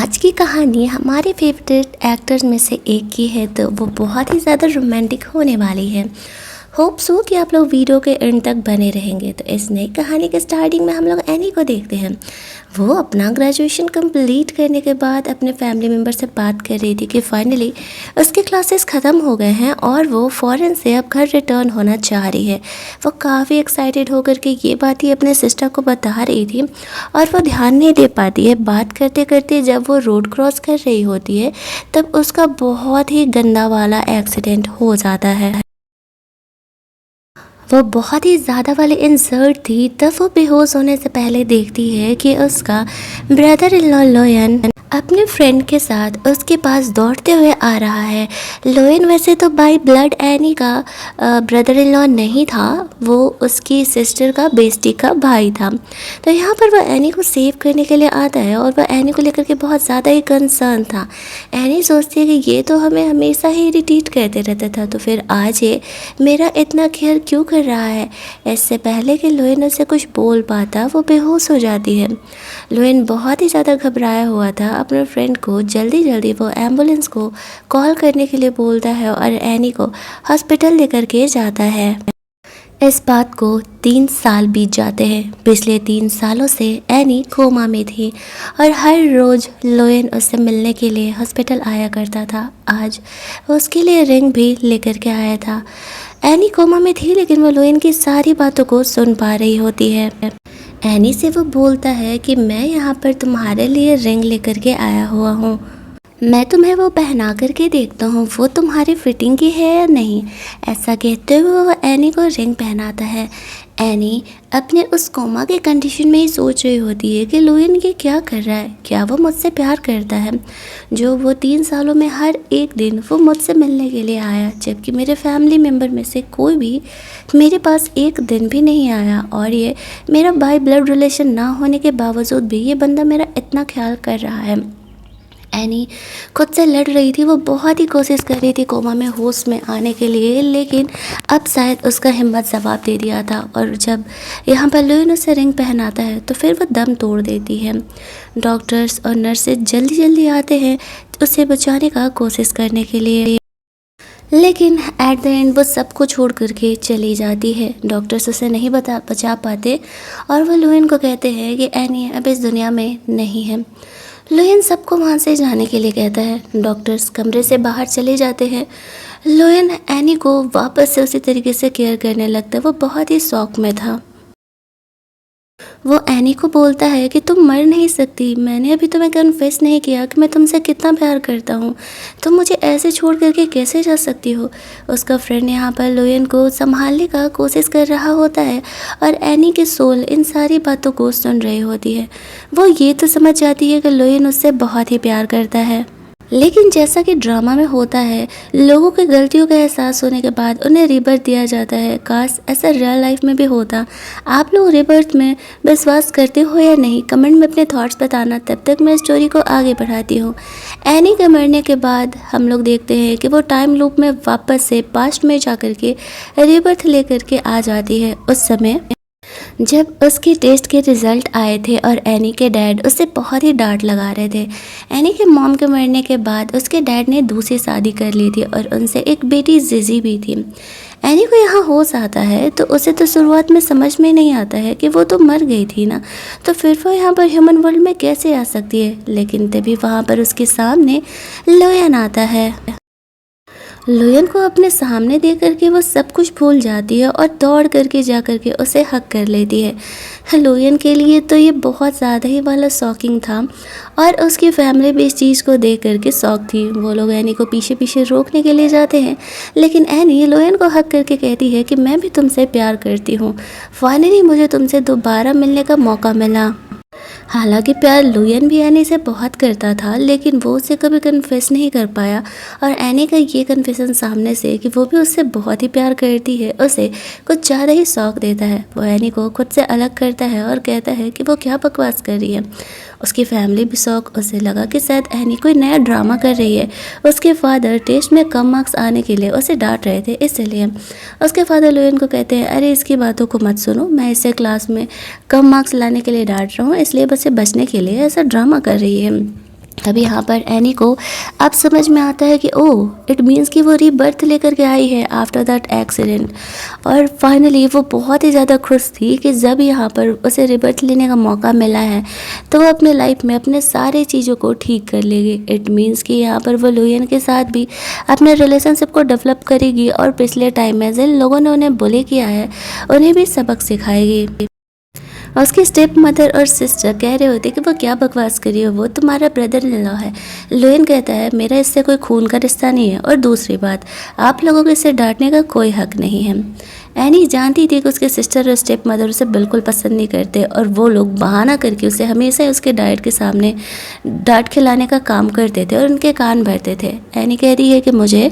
आज की कहानी हमारे फेवरेट एक्टर्स में से एक की है, तो वो बहुत ही ज़्यादा रोमांटिक होने वाली है। होप सो कि आप लोग वीडियो के एंड तक बने रहेंगे। तो इस नई कहानी के स्टार्टिंग में हम लोग एनी को देखते हैं। वो अपना ग्रेजुएशन कंप्लीट करने के बाद अपने फैमिली मेम्बर से बात कर रही थी कि फाइनली उसके क्लासेस ख़त्म हो गए हैं और वो फ़ॉरेन से अब घर रिटर्न होना चाह रही है। वो काफ़ी एक्साइटेड होकर के ये बात ही अपने सिस्टर को बता रही थी और वो ध्यान नहीं दे पाती है। बात करते करते जब वो रोड क्रॉस कर रही होती है तब उसका बहुत ही गंदा वाला एक्सीडेंट हो जाता है। वो बहुत ही ज़्यादा वाली इंसर्ट थी। तब वो बेहोश होने से पहले देखती है कि उसका ब्रदर इन लॉ लोयन अपने फ्रेंड के साथ उसके पास दौड़ते हुए आ रहा है। लोयन वैसे तो बाय ब्लड एनी का ब्रदर इन लॉ नहीं था, वो उसकी सिस्टर का बेस्टी का भाई था। तो यहाँ पर वह एनी को सेव करने के लिए आता है और वह एनी को लेकर के बहुत ज़्यादा ही कंसर्न था। एनी सोचती है कि ये तो हमें हमेशा ही इरिटेट करते रहता था, तो फिर आज ये मेरा इतना केयर क्यों कर रहा है। इससे पहले कि लोयन उसे कुछ बोल पाता वो बेहोश हो जाती है। लोयन बहुत ही ज़्यादा घबराया हुआ था। अपने फ्रेंड को जल्दी वो एम्बुलेंस को कॉल करने के लिए बोलता है और एनी को हॉस्पिटल लेकर के जाता है। इस बात को 3 साल बीत जाते हैं। पिछले 3 सालों से एनी कोमा में थी और हर रोज़ लोयन उससे मिलने के लिए हॉस्पिटल आया करता था। आज वो उसके लिए रिंग भी लेकर के आया था। एनी कोमा में थी लेकिन वो लोयन की सारी बातों को सुन पा रही होती है। एनी से वो बोलता है कि मैं यहाँ पर तुम्हारे लिए रिंग लेकर के आया हुआ हूँ, मैं तुम्हें वो पहना करके देखता हूँ वो तुम्हारी फिटिंग की है या नहीं। ऐसा कहते हुए वो एनी को रिंग पहनाता है। एनी अपने उस कोमा के कंडीशन में ही सोच रही होती है कि लोयन ये क्या कर रहा है, क्या वो मुझसे प्यार करता है जो वो 3 सालों में हर एक दिन वो मुझसे मिलने के लिए आया, जबकि मेरे फैमिली मेम्बर में से कोई भी मेरे पास एक दिन भी नहीं आया। और ये मेरा बाय ब्लड रिलेशन ना होने के बावजूद भी ये बंदा मेरा इतना ख्याल कर रहा है। एनी खुद से लड़ रही थी। वो बहुत ही कोशिश कर रही थी कोमा में होश में आने के लिए, लेकिन अब शायद उसका हिम्मत जवाब दे दिया था। और जब यहाँ पर लोयन उसे रिंग पहनाता है तो फिर वो दम तोड़ देती है। डॉक्टर्स और नर्सेज जल्दी आते हैं उसे बचाने का कोशिश करने के लिए, लेकिन एट द एंड वो सबको छोड़ करके चली जाती है। डॉक्टर्स उसे नहीं बचा पाते और वो लोयन को कहते हैं कि एनी अब इस दुनिया में नहीं है। लोयन सबको वहाँ से जाने के लिए कहता है। डॉक्टर्स कमरे से बाहर चले जाते हैं। लोयन एनी को वापस से उसी तरीके से केयर करने लगता है। वो बहुत ही शौक में था। वो एनी को बोलता है कि तुम मर नहीं सकती, मैंने अभी तुम्हें कन्फेस नहीं किया कि मैं तुमसे कितना प्यार करता हूँ, तुम मुझे ऐसे छोड़ करके कैसे जा सकती हो। उसका फ्रेंड यहाँ पर लोयन को संभालने का कोशिश कर रहा होता है और एनी की सोल इन सारी बातों को सुन रही होती है। वो ये तो समझ जाती है कि लोयन उससे बहुत ही प्यार करता है, लेकिन जैसा कि ड्रामा में होता है लोगों की गलतियों का एहसास होने के बाद उन्हें रिबर्थ दिया जाता है। काश ऐसा रियल लाइफ में भी होता। आप लोग रिबर्थ में विश्वास करते हो या नहीं, कमेंट में अपने थॉट्स बताना। तब तक मैं स्टोरी को आगे बढ़ाती हूँ। एनी के मरने के बाद हम लोग देखते हैं कि वो टाइम लूप में वापस से पास्ट में जा कर के रिबर्थ लेकर के आ जाती है। उस समय जब उसके टेस्ट के रिज़ल्ट आए थे और एनी के डैड उससे बहुत ही डांट लगा रहे थे। एनी के मॉम के मरने के बाद उसके डैड ने दूसरी शादी कर ली थी और उनसे एक बेटी जिजी भी थी। एनी को यहाँ होश आता है तो उसे तो शुरुआत में समझ में नहीं आता है कि वो तो मर गई थी ना, तो फिर वो यहाँ पर ह्यूमन वर्ल्ड में कैसे आ सकती है। लेकिन तभी वहाँ पर उसके सामने लोयन आता है। लोयन को अपने सामने देख करके वो सब कुछ भूल जाती है और दौड़ करके जा करके उसे हक कर लेती है। लोयन के लिए तो ये बहुत ज़्यादा ही वाला शॉकिंग था और उसकी फैमिली भी इस चीज़ को देख करके शॉक थी। वो लोग एनी को पीछे रोकने के लिए जाते हैं, लेकिन एनी लोयन को हक करके कहती है कि मैं भी तुमसे प्यार करती हूँ, फाइनली मुझे तुमसे दोबारा मिलने का मौका मिला। हालांकि प्यार लोयन भी एनी से बहुत करता था, लेकिन वो उसे कभी कन्फेस नहीं कर पाया और एनी का ये कन्फेशन सामने से कि वो भी उससे बहुत ही प्यार करती है उसे कुछ ज़्यादा ही शौक देता है। वो एनी को खुद से अलग करता है और कहता है कि वो क्या बकवास कर रही है। उसकी फैमिली भी शौक, उसे लगा कि शायद एनी कोई नया ड्रामा कर रही है। उसके फादर टेस्ट में कम मार्क्स आने के लिए उसे डांट रहे थे, इसलिए उसके फादर लोयन को कहते हैं अरे इसकी बातों को मत सुनो, मैं इसे क्लास में कम मार्क्स लाने के लिए डांट रहा हूँ, इसलिए बस बचने के लिए ऐसा ड्रामा कर रही है। तब यहाँ पर एनी को अब समझ में आता है कि ओह इट मीन्स कि वो रीबर्थ लेकर के आई है आफ्टर दैट एक्सीडेंट। और फाइनली वो बहुत ही ज़्यादा खुश थी कि जब यहाँ पर उसे रीबर्थ लेने का मौका मिला है तो वो अपने लाइफ में अपने सारे चीज़ों को ठीक कर लेगी। इट मीन्स कि यहाँ पर वो लुयन के साथ भी अपने रिलेशनशिप को डेवलप करेगी और पिछले टाइम में जिन लोगों ने उन्हें बुली किया है उन्हें भी सबक सिखाएगी। उसकी स्टेप मदर और सिस्टर कह रहे होते कि वो क्या बकवास करी हो, वो तुम्हारा ब्रदर इन लॉ है। लुयन कहता है मेरा इससे कोई खून का रिश्ता नहीं है और दूसरी बात आप लोगों को इसे डांटने का कोई हक नहीं है। एनी जानती थी कि उसके सिस्टर और स्टेप मदर उसे बिल्कुल पसंद नहीं करते और वो लोग बहाना करके उसे हमेशा उसके डाइट के सामने डांट खिलाने का काम करते थे और उनके कान भरते थे। एनी कह रही है कि मुझे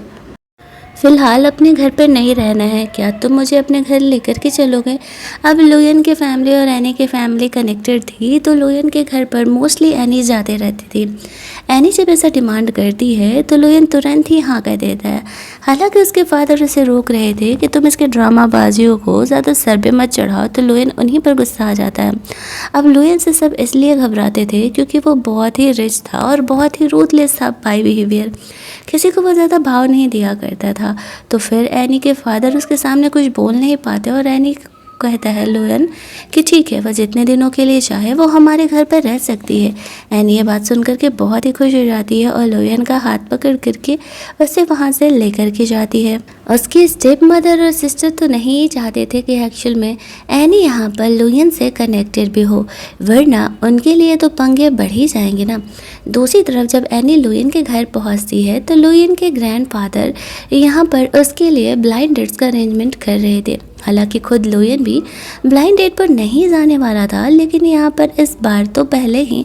फ़िलहाल अपने घर पर नहीं रहना है, क्या तुम मुझे अपने घर लेकर के चलोगे। अब लुयन की फैमिली और एनी की फैमिली कनेक्टेड थी तो लुयन के घर पर मोस्टली एनी जाते रहती थी। एनी जब ऐसा डिमांड करती है तो लुयन तुरंत ही हाँ कह देता है। हालांकि उसके फादर उसे रोक रहे थे कि तुम इसके ड्रामाबाजियों को ज़्यादा सर पे मत चढ़ाओ, तो लुयन उन्हीं पर गुस्सा आ जाता है। अब लुयन से सब इसलिए घबराते थे क्योंकि वो बहुत ही रिच था और बहुत ही रूथलेस था बाय बिहेवियर, किसी को वो ज़्यादा भाव नहीं दिया करता था। तो फिर एनी के फादर उसके सामने कुछ बोल नहीं पाते और एनी कहता है लुयन कि ठीक है वह जितने दिनों के लिए चाहे वो हमारे घर पर रह सकती है। एनी ये बात सुन करके बहुत ही खुश हो जाती है और लुयन का हाथ पकड़ करके उसे वहाँ से लेकर के जाती है। उसकी स्टेप मदर और सिस्टर तो नहीं ही चाहते थे कि एक्चुअल में एनी यहाँ पर लुयन से कनेक्टेड भी हो, वरना उनके लिए तो पंगे बढ़ ही जाएंगे ना। दूसरी तरफ जब एनी लुयन के घर पहुँचती है तो लुयन के ग्रैंडफादर यहाँ पर उसके लिए ब्लाइंड डेट्स का अरेंजमेंट कर रहे थे। हालांकि खुद लुयन भी ब्लाइंड डेट पर नहीं जाने वाला था, लेकिन यहाँ पर इस बार तो पहले ही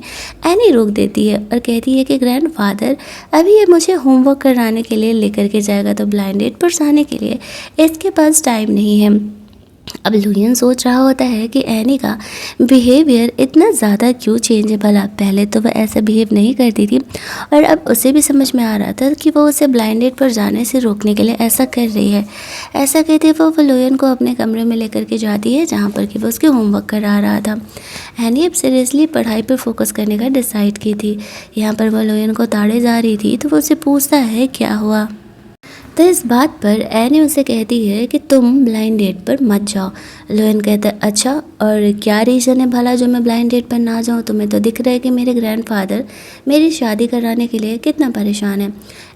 एनी रोक देती है और कहती है कि ग्रैंडफादर अभी ये मुझे होमवर्क कराने के लिए लेकर के जाएगा, तो ब्लाइंड डेट पर जाने के लिए इसके पास टाइम नहीं है। अब लुयन सोच रहा होता है कि एनी का बिहेवियर इतना ज़्यादा क्यों चेंज है, भला पहले तो वह ऐसा बिहेव नहीं करती थी और अब उसे भी समझ में आ रहा था कि वो उसे ब्लाइंड डेट पर जाने से रोकने के लिए ऐसा कर रही है। ऐसा कहते वो लुयन को अपने कमरे में लेकर के जाती है जहाँ पर कि वो उसके होमवर्क करा रहा था। एनी अब सीरियसली पढ़ाई पर फोकस करने का डिसाइड की थी। यहाँ पर वो लुयन को ताड़े जा रही थी तो वो उसे पूछता है क्या हुआ। तो इस बात पर एनी उसे कहती है कि तुम ब्लाइंड डेट पर मत जाओ। लुयन कहता है अच्छा और क्या रीज़न है भला जो मैं ब्लाइंड डेट पर ना जाऊँ, तुम्हें तो दिख रहा है कि मेरे ग्रैंडफादर मेरी शादी कराने के लिए कितना परेशान है।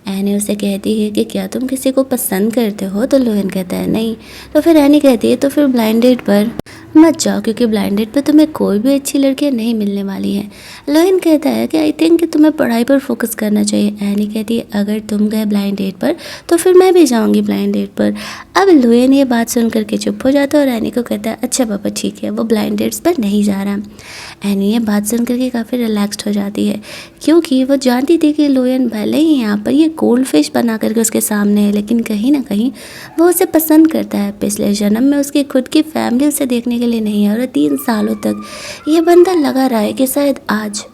एनी उसे कहती है कि क्या तुम किसी को पसंद करते हो, तो लुयन कहता है नहीं। तो फिर एनी कहती है तो फिर ब्लाइंड डेट पर मत जाओ क्योंकि ब्लाइंड डेट पर तुम्हें कोई भी अच्छी लड़कियां नहीं मिलने वाली हैं। लुयन कहता है कि आई थिंक कि तुम्हें पढ़ाई पर फोकस करना चाहिए। एनी कहती है अगर तुम गए ब्लाइंड डेट पर तो फिर मैं भी जाऊंगी ब्लाइंड डेट पर। अब लुयन ये बात सुन करके चुप हो जाता है और एनी को कहता है अच्छा पापा ठीक है, वो ब्लाइंड डेट्स पर नहीं जा रहा। एनी ये बात सुन करके काफ़ी रिलैक्स्ड हो जाती है क्योंकि वो जानती थी कि लुयन भले ही यहाँ पर ये गोल्ड फिश बना करके उसके सामने है, लेकिन कहीं ना कहीं वो उसे पसंद करता है। पिछले जन्म में उसकी खुद की फैमिली उसे देखने के लिए नहीं है और 3 सालों तक ये बंदा लगा रहा है कि शायद आज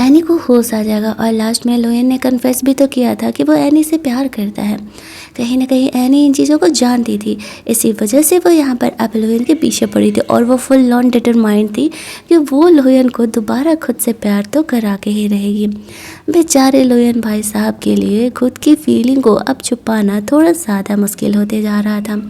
एनी को होश आ जाएगा। और लास्ट में लुयन ने कन्फेस भी तो किया था कि वो एनी से प्यार करता है। कहीं ना कहीं एनी इन चीज़ों को जानती थी, इसी वजह से वो यहाँ पर अब लुयन के पीछे पड़ी थी और वो फुल लॉन डिटरमाइंड थी कि वो लुयन को दोबारा खुद से प्यार तो करा के ही रहेगी। बेचारे लुयन भाई साहब के लिए खुद की फीलिंग को अब छुपाना थोड़ा ज़्यादा मुश्किल होते जा रहा था।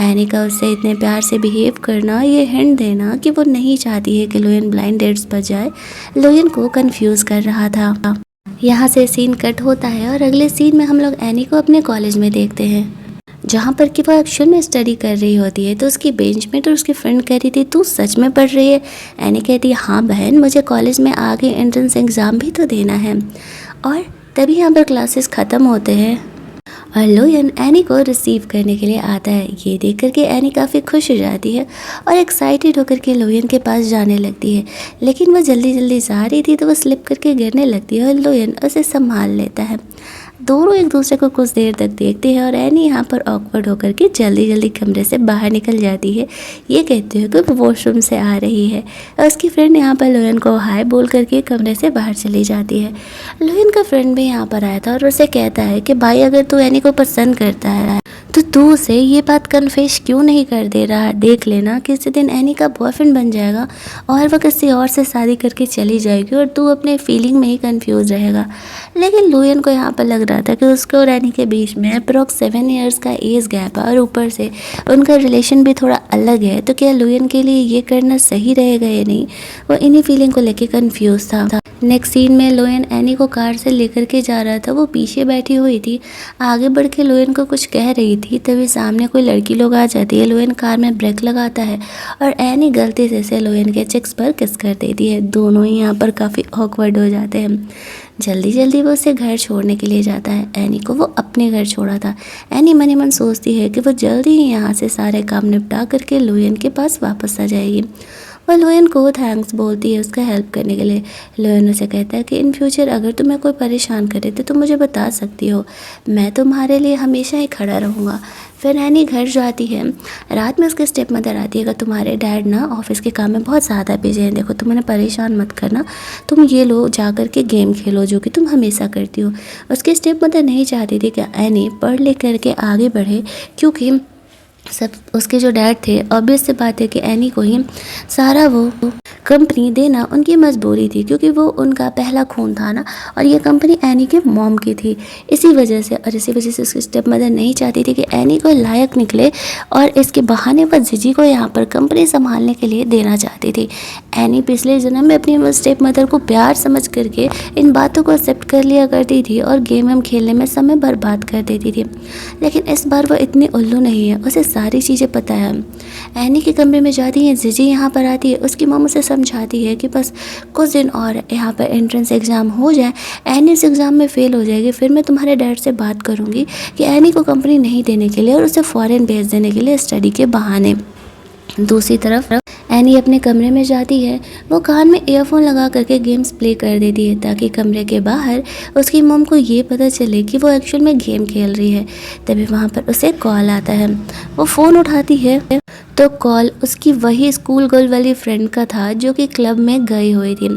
एनी का उससे इतने प्यार से बिहेव करना, ये हिंट देना कि वो नहीं चाहती है कि लुयन ब्लाइंड डेट्स पर जाए, लुयन को कंफ्यूज कर रहा था। यहाँ से सीन कट होता है और अगले सीन में हम लोग एनी को अपने कॉलेज में देखते हैं जहाँ पर कि वो एक्चुअल में स्टडी कर रही होती है। तो उसकी बेंचमेट और उसकी फ्रेंड कह रही थी तू सच में पढ़ रही है। एनी कहती है हाँ बहन, मुझे कॉलेज में आगे एंट्रेंस एग्ज़ाम भी तो देना है। और तभी यहाँ पर क्लासेस ख़त्म होते हैं और लुयन एनी को रिसीव करने के लिए आता है। ये देख कर के एनी काफ़ी खुश हो जाती है और एक्साइटेड होकर के लुयन के पास जाने लगती है, लेकिन वो जल्दी जल्दी जा रही थी तो वो स्लिप करके गिरने लगती है और लुयन उसे संभाल लेता है। दोनों एक दूसरे को कुछ देर तक देखते हैं और एनी यहाँ पर ऑकवर्ड होकर के जल्दी जल्दी कमरे से बाहर निकल जाती है, ये कहते हुए कि वो वॉशरूम से आ रही है। और उसकी फ्रेंड यहाँ पर लोयन को हाय बोल करके कमरे से बाहर चली जाती है। लोयन का फ्रेंड भी यहाँ पर आया था और उसे कहता है कि भाई अगर तू एनी को पसंद करता है तो तू उसे ये बात कन्फेस क्यों नहीं कर दे रहा है। देख लेना किसी दिन एनी का बॉयफ्रेंड बन जाएगा और वह किसी और से शादी करके चली जाएगी और तू अपने फीलिंग में ही कंफ्यूज रहेगा। लेकिन लोयन को यहाँ पर लग रहा था कि उसके और एनी के बीच में अप्रॉक्स 7 ईयर्स का एज गैप है और ऊपर से उनका रिलेशन भी थोड़ा अलग है, तो क्या लोयन के लिए ये करना सही रहेगा या नहीं। वो इन्हीं फीलिंग को लेकर कंफ्यूज था। नेक्स्ट सीन में लोयन एनी को कार से लेकर के जा रहा था। वो पीछे बैठी हुई थी, आगे बढ़ के लोयन को कुछ कह रही थी, तभी सामने कोई लड़की लोग आ जाती है। लोयन कार में ब्रेक लगाता है और एनी गलती से लोयन के चिक्स पर किस कर देती है। दोनों ही यहाँ पर काफ़ी ऑकवर्ड हो जाते हैं। जल्दी जल्दी वो उसे घर छोड़ने के लिए जाता है। एनी को वो अपने घर छोड़ा था। एनी मनी मन सोचती है कि वो जल्दी ही यहाँ से सारे काम निपटा करके लोयन के पास वापस आ जाएगी। वह लोयन को थैंक्स बोलती है उसका हेल्प करने के लिए। लोयन उसे कहता है कि इन फ्यूचर अगर तुम्हें कोई परेशान करे तो तुम मुझे बता सकती हो, मैं तुम्हारे लिए हमेशा ही खड़ा रहूँगा। फिर एनी घर जाती है। रात में उसके स्टेप मदर आती है कि तुम्हारे डैड ना ऑफिस के काम में बहुत ज़्यादा बिजी हैं, देखो तुम उन्हें परेशान मत करना, तुम ये लो जा कर के गेम खेलो जो कि तुम हमेशा करती हो। उसकी स्टेप मदर नहीं चाहती थी कि एनी पढ़ लिख करके आगे बढ़े, क्योंकि सब उसके जो डैड थे ऑब्वियस सी बात है कि एनी को ही सारा वो कंपनी देना उनकी मजबूरी थी, क्योंकि वो उनका पहला खून था ना, और ये कंपनी एनी के मॉम की थी। इसी वजह से उसकी स्टेप मदर नहीं चाहती थी कि एनी को लायक निकले और इसके बहाने पर जीजी को यहाँ पर कंपनी संभालने के लिए देना चाहती थी। एनी पिछले जन्म में अपनी स्टेप मदर को प्यार समझ करके इन बातों को एक्सेप्ट कर लिया करती थी और गेम खेलने में समय बर्बाद कर देती थी। लेकिन इस बार वो इतनी उल्लू नहीं है, उसे सारी चीज़ें पता है। एनी के कमरे में जाती है, जीजी यहाँ पर आती है, उसकी मम्मी उसे समझाती है कि बस कुछ दिन और यहाँ पर एंट्रेंस एग्ज़ाम हो जाए, एनी इस एग्ज़ाम में फ़ेल हो जाएगी, फिर मैं तुम्हारे डैड से बात करूँगी कि एनी को कंपनी नहीं देने के लिए और उसे फ़ॉरेन भेज देने के लिए स्टडी के बहाने। दूसरी तरफ एनी अपने कमरे में जाती है। वो कान में ईयरफोन लगा करके गेम्स प्ले कर देती है ताकि कमरे के बाहर उसकी मम को ये पता चले कि वो एक्चुअल में गेम खेल रही है। तभी वहाँ पर उसे कॉल आता है। वो फ़ोन उठाती है तो कॉल उसकी वही स्कूल गर्ल वाली फ्रेंड का था जो कि क्लब में गई हुई थी।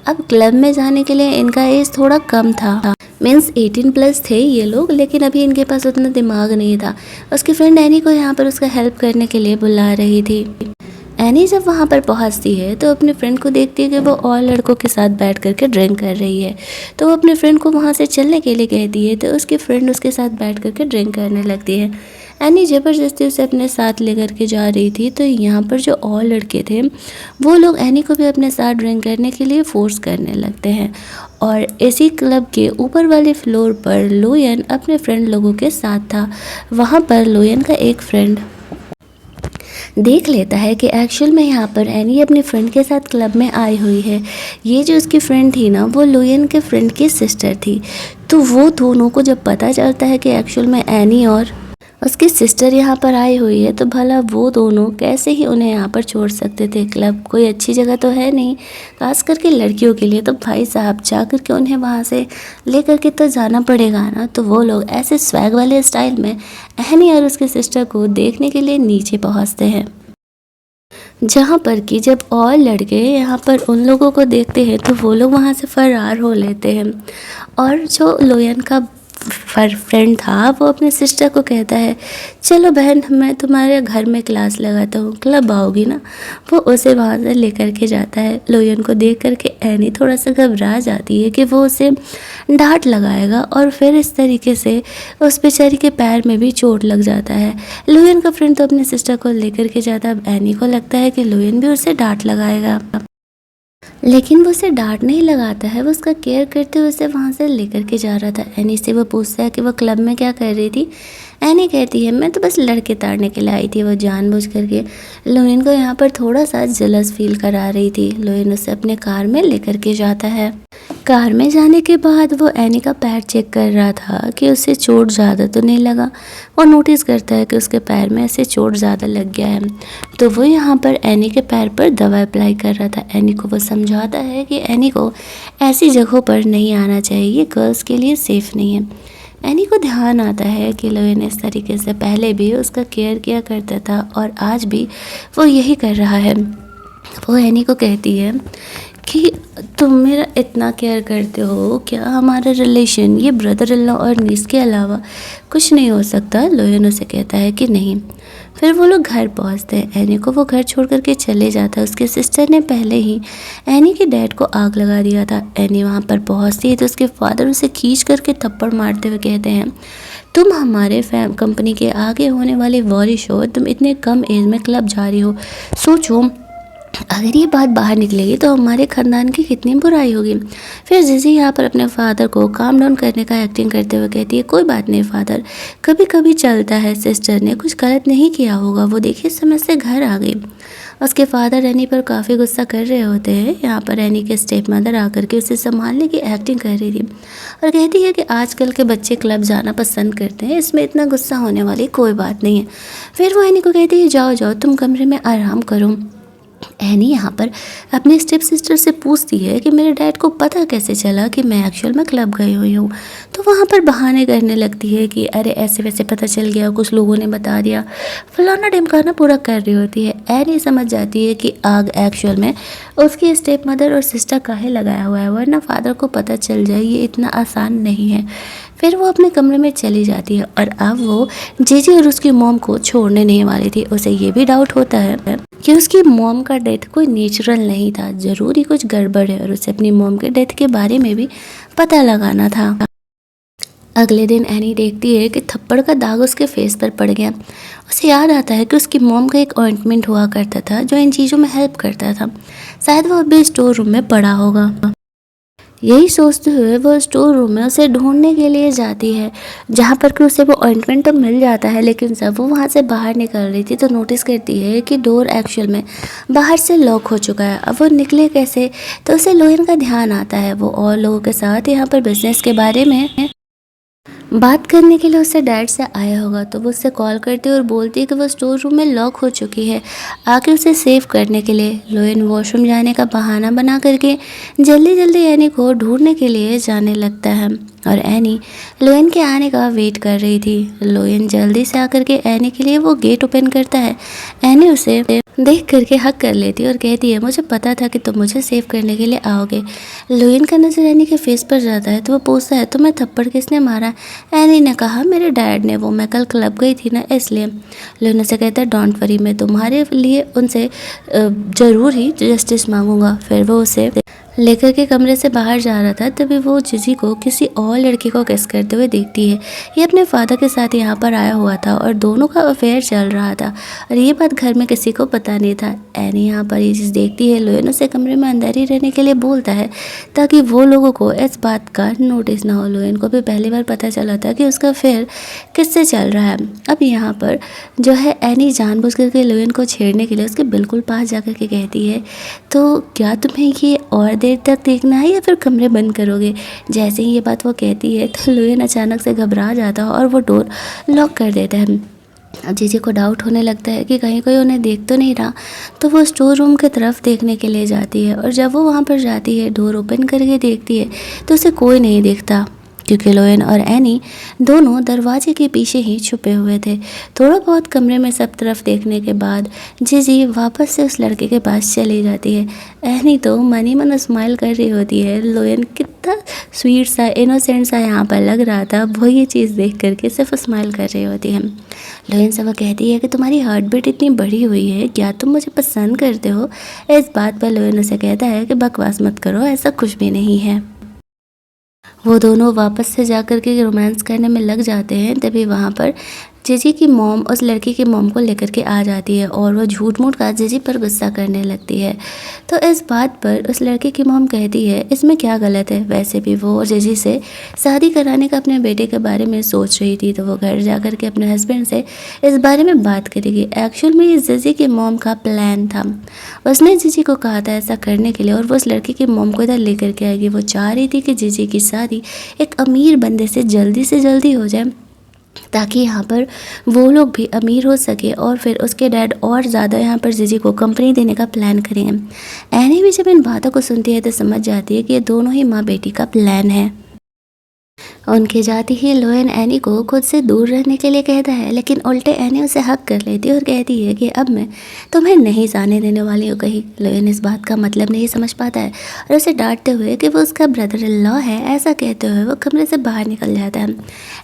अब क्लब में जाने के लिए इनका एज थोड़ा कम था, मीन्स 18+ थे ये लोग, लेकिन अभी इनके पास उतना दिमाग नहीं था। उसकी फ्रेंड एनी को यहाँ पर उसका हेल्प करने के लिए बुला रही थी। एनी जब वहाँ पर पहुँचती है तो अपने फ्रेंड को देखती है कि वो और लड़कों के साथ बैठ करके ड्रिंक कर रही है, तो वो अपने फ्रेंड को वहाँ से चलने के लिए कहती है, तो उसकी फ्रेंड उसके साथ बैठ करके ड्रिंक करने लगती है। एनी ज़बरदस्ती उसे अपने साथ लेकर के जा रही थी, तो यहाँ पर जो और लड़के थे वो लोग एनी को भी अपने साथ ड्रिंक करने के लिए फोर्स करने लगते हैं। और इसी क्लब के ऊपर वाले फ्लोर पर लोयन अपने फ्रेंड लोगों के साथ था। वहाँ पर लोयन का एक फ्रेंड देख लेता है कि एक्चुअल में यहाँ पर एनी अपने फ्रेंड के साथ क्लब में आई हुई है। ये जो उसकी फ्रेंड थी ना, वो लोयन के फ्रेंड की सिस्टर थी। तो वो दोनों को जब पता चलता है कि एक्चुअल में एनी और उसकी सिस्टर यहाँ पर आई हुई है, तो भला वो दोनों कैसे ही उन्हें यहाँ पर छोड़ सकते थे। क्लब कोई अच्छी जगह तो है नहीं, खास करके लड़कियों के लिए, तो भाई साहब जा कर के उन्हें वहाँ से लेकर के तो जाना पड़ेगा ना। तो वो लोग ऐसे स्वैग वाले स्टाइल में एनी और उसके सिस्टर को देखने के लिए नीचे पहुँचते हैं, जहाँ पर कि जब और लड़के यहाँ पर उन लोगों को देखते हैं तो वो लोग वहाँ से फरार हो लेते हैं। और जो लोयन का फ्रेंड था वो अपने सिस्टर को कहता है, चलो बहन मैं तुम्हारे घर में क्लास लगाता हूँ, क्लब आओगी ना। वो उसे वहाँ से लेकर के जाता है। लोयन को देख करके एनी थोड़ा सा घबरा जाती है कि वो उसे डांट लगाएगा और फिर इस तरीके से उस बेचारी के पैर में भी चोट लग जाता है। लोयन का फ्रेंड तो अपने सिस्टर को लेकर के जाता है। एनी को लगता है कि लोयन भी उसे डांट लगाएगा, लेकिन वो उसे डांट नहीं लगाता है, वो उसका केयर करते हुए उसे वहाँ से लेकर के जा रहा था। एनी से वो पूछता है कि वो क्लब में क्या कर रही थी। एनी कहती है मैं तो बस लड़के ताड़ने के लिए आई थी। वो जानबूझ करके लोयन को यहाँ पर थोड़ा सा जलस फील करा रही थी। लोयन उसे अपने कार में लेकर के जाता है। कार में जाने के बाद वो एनी का पैर चेक कर रहा था कि उसे चोट ज़्यादा तो नहीं लगा। वो नोटिस करता है कि उसके पैर में ऐसे चोट ज़्यादा लग गया है, तो वो यहाँ पर एनी के पैर पर दवा अप्लाई कर रहा था। एनी को वो समझाता है कि एनी को ऐसी जगहों पर नहीं आना चाहिए, ये गर्ल्स के लिए सेफ़ नहीं है। एनी को ध्यान आता है कि लोयन इस तरीके से पहले भी उसका केयर किया करता था और आज भी वो यही कर रहा है। वो एनी को कहती है कि तुम मेरा इतना केयर करते हो, क्या हमारा रिलेशन ये ब्रदर इन लॉ और नीस के अलावा कुछ नहीं हो सकता? लोयन उसे कहता है कि नहीं। फिर वो लोग घर पहुंचते हैं। एनी को वो घर छोड़ करके चले जाता है। उसके सिस्टर ने पहले ही एनी के डैड को आग लगा दिया था। एनी वहाँ पर पहुँचती है तो उसके फादर उसे खींच करके थप्पड़ मारते हुए कहते हैं, तुम हमारे कंपनी के आगे होने वाले वॉरिश हो, तुम इतने कम एज में क्लब जा रही हो। सोचो अगर ये बात बाहर निकलेगी तो हमारे ख़ानदान की कितनी बुराई होगी। फिर जीजी यहाँ पर अपने फादर को काम डाउन करने का एक्टिंग करते हुए कहती है, कोई बात नहीं फादर, कभी कभी चलता है, सिस्टर ने कुछ गलत नहीं किया होगा, वो देखिए समय से घर आ गई। उसके फादर एनी पर काफ़ी गुस्सा कर रहे होते हैं। यहाँ पर एनी के स्टेप मदर आकर के उसे संभालने की एक्टिंग कर रही थी और कहती है कि आजकल के बच्चे क्लब जाना पसंद करते हैं, इसमें इतना गुस्सा होने वाली कोई बात नहीं है। फिर वो एनी को कहती है, जाओ जाओ तुम कमरे में आराम करो। एनी यहाँ पर अपने स्टेप सिस्टर से पूछती है कि मेरे डैड को पता कैसे चला कि मैं एक्चुअल में क्लब गई हुई हूँ। तो वहाँ पर बहाने करने लगती है कि अरे ऐसे वैसे पता चल गया, कुछ लोगों ने बता दिया, फलाना ढिमकाना पूरा कर रही होती है। एनी समझ जाती है कि आग एक्चुअल में उसकी स्टेप मदर और सिस्टर का ही लगाया हुआ है, वरना फादर को पता चल जाए ये इतना आसान नहीं है। फिर वो अपने कमरे में चली जाती है और अब वो जीजी और उसकी मॉम को छोड़ने नहीं वाली थी। उसे ये भी डाउट होता है कि उसकी मॉम का डेथ कोई नेचुरल नहीं था, ज़रूर ही कुछ गड़बड़ है और उसे अपनी मॉम के डेथ के बारे में भी पता लगाना था। अगले दिन एनी देखती है कि थप्पड़ का दाग उसके फेस पर पड़ गया। उसे याद आता है कि उसकी मॉम का एक ऑइंटमेंट हुआ करता था जो इन चीज़ों में हेल्प करता था, शायद वो अभी स्टोर रूम में पड़ा होगा। यही सोचते हुए वो स्टोर रूम में उसे ढूंढने के लिए जाती है, जहाँ पर कि उसे वो ऑइंटमेंट तो मिल जाता है, लेकिन जब वो वहाँ से बाहर निकल रही थी तो नोटिस करती है कि डोर एक्चुअल में बाहर से लॉक हो चुका है। अब वो निकले कैसे, तो उसे लोयन का ध्यान आता है। वो और लोगों के साथ यहाँ पर बिजनेस के बारे में बात करने के लिए उससे डैड से आया होगा, तो वो उससे कॉल करती है और बोलती है कि वो स्टोर रूम में लॉक हो चुकी है, आके उसे सेव करने के लिए। लोयन वॉशरूम जाने का बहाना बना करके जल्दी जल्दी एनी को ढूंढने के लिए जाने लगता है और एनी लोयन के आने का वेट कर रही थी। लोयन जल्दी से आकर के एनी के लिए वो गेट ओपन करता है। एनी उसे देख करके हक कर लेती है और कहती है, मुझे पता था कि तुम मुझे सेव करने के लिए आओगे। लोयन का नज़र एनी के फेस पर जाता है तो वो पूछता है, तुम्हें थप्पड़ किसने मारा? एनी ने कहा, मेरे डैड ने, वो मैं कल क्लब गई थी ना इसलिए। लोयन से कहता है, डोंट वरी, मैं तुम्हारे लिए उनसे ज़रूर ही जस्टिस मांगूंगा। फिर वो उसे लेकर के कमरे से बाहर जा रहा था, तभी वो जीजी को किसी और लड़की को किस करते हुए देखती है। ये अपने फादर के साथ यहाँ पर आया हुआ था और दोनों का अफेयर चल रहा था और ये बात घर में किसी को पता नहीं था। एनी यहाँ पर ये चीज़ देखती है। लोयन उसे कमरे में अंदर ही रहने के लिए बोलता है ताकि वो लोगों को इस बात का नोटिस ना हो। लोयन को भी पहली बार पता चला था कि उसका अफेयर किससे चल रहा है। अब यहाँ पर जो है एनी जानबूझ करके लोयन को छेड़ने के लिए उसके बिल्कुल पास जा कर के कहती है, तो क्या तुम्हें ये और देर तक देखना है या फिर कमरे बंद करोगे? जैसे ही ये बात वो कहती है तो लोयन अचानक से घबरा जाता है और वो डोर लॉक कर देता है। अब जीजी को डाउट होने लगता है कि कहीं कोई उन्हें देख तो नहीं रहा, तो वो स्टोर रूम की तरफ देखने के लिए जाती है और जब वो वहाँ पर जाती है, डोर ओपन करके देखती है तो उसे कोई नहीं दिखता, क्योंकि लोयन और एनी दोनों दरवाजे के पीछे ही छुपे हुए थे। थोड़ा बहुत कमरे में सब तरफ देखने के बाद जीजी वापस से उस लड़के के पास चली जाती है। एनी तो मन ही मन स्माइल कर रही होती है। लोयन कितना स्वीट सा, इनोसेंट सा यहाँ पर लग रहा था, वो ये चीज़ देख करके सिर्फ स्माइल कर रही होती है। लोयन से वो कहती है कि तुम्हारी हार्ट बीट इतनी बढ़ी हुई है, क्या तुम मुझे पसंद करते हो? इस बात पर लोयन उसे कहता है कि बकवास मत करो, ऐसा कुछ भी नहीं है। वो दोनों वापस से जाकर के रोमांस करने में लग जाते हैं। तभी वहाँ पर जीजी की मॉम उस लड़की की मॉम को लेकर के आ जाती है और वो झूठ मूठ का जीजी पर गुस्सा करने लगती है। तो इस बात पर उस लड़की की मॉम कहती है, इसमें क्या गलत है? वैसे भी वो जीजी से शादी कराने का अपने बेटे के बारे में सोच रही थी, तो वो घर जा कर के अपने हस्बैंड से इस बारे में बात करेगी। एक्चुअल में ये जीजी की मॉम का प्लान था। उसने जीजी को कहा था ऐसा करने के लिए और वो उस लड़की की मॉम को इधर लेकर के आएगी। वो चाह रही थी कि जीजी की शादी एक अमीर बंदे से जल्दी हो जाए, ताकि यहाँ पर वो लोग भी अमीर हो सके और फिर उसके डैड और ज़्यादा यहाँ पर जीजी को कंपनी देने का प्लान करेंगे। एनी भी जब इन बातों को सुनती है तो समझ जाती है कि ये दोनों ही माँ बेटी का प्लान है। उनके जाते ही लोयन एनी को खुद से दूर रहने के लिए कहता है, लेकिन उल्टे एनी उसे हक कर लेती है और कहती है कि अब मैं तुम्हें नहीं जाने देने वाली हूँ कहीं। लोयन इस बात का मतलब नहीं समझ पाता है और उसे डांटते हुए कि वो उसका ब्रदर इन लॉ है ऐसा कहते हुए वो कमरे से बाहर निकल जाता है।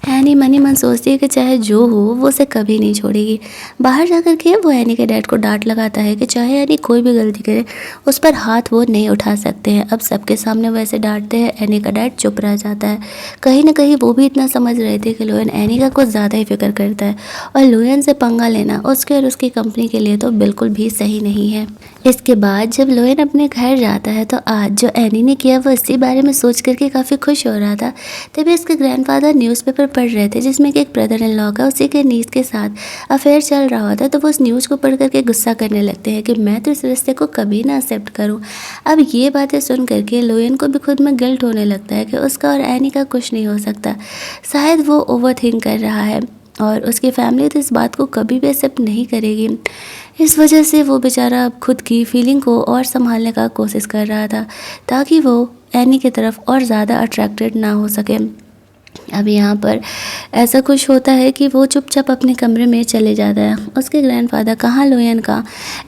एनी मनी मन सोचती है कि चाहे जो हो वो उसे कभी नहीं छोड़ेगी। बाहर जाकर के वो एनी के डैड को डांट लगाता है कि चाहे एनी कोई भी गलती करे उस पर हाथ वो नहीं उठा सकते हैं। अब सबके सामने वो ऐसे डांटते हैं, एनी का डैड चुप रह जाता है। कहीं ना कहीं वो भी इतना समझ रहे थे कि लोयन एनी का कुछ ज़्यादा ही फिक्र करता है और लोयन से पंगा लेना उसके और उसकी कंपनी के लिए तो बिल्कुल भी सही नहीं है। इसके बाद जब लोयन अपने घर जाता है तो आज जो एनी ने किया वो इसी बारे में सोच करके काफ़ी खुश हो रहा था। तभी इसके ग्रैंडफादर न्यूज़पेपर पढ़ रहे थे जिसमें कि एक ब्रदर इन लॉ का उसी के नीस के साथ अफेयर चल रहा होता है। तो वो उस न्यूज़ को पढ़ करके गुस्सा करने लगते हैं कि मैं तो इस रिश्ते को कभी ना एक्सेप्ट करूँ। अब ये बातें सुन करके लोयन को भी खुद में गिल्ट होने लगता है कि उसका और एनी का कुछ नहीं हो सकता। शायद वो ओवर थिंक कर रहा है और उसकी फैमिली तो इस बात को कभी भी एक्सेप्ट नहीं करेगी। इस वजह से वो बेचारा अब खुद की फीलिंग को और संभालने का कोशिश कर रहा था ताकि वो एनी की तरफ और ज़्यादा अट्रैक्टेड ना हो सके। अब यहाँ पर ऐसा कुछ होता है कि वो चुपचाप अपने कमरे में चले जाता है। उसके ग्रैंडफादर कहाँ लोयन का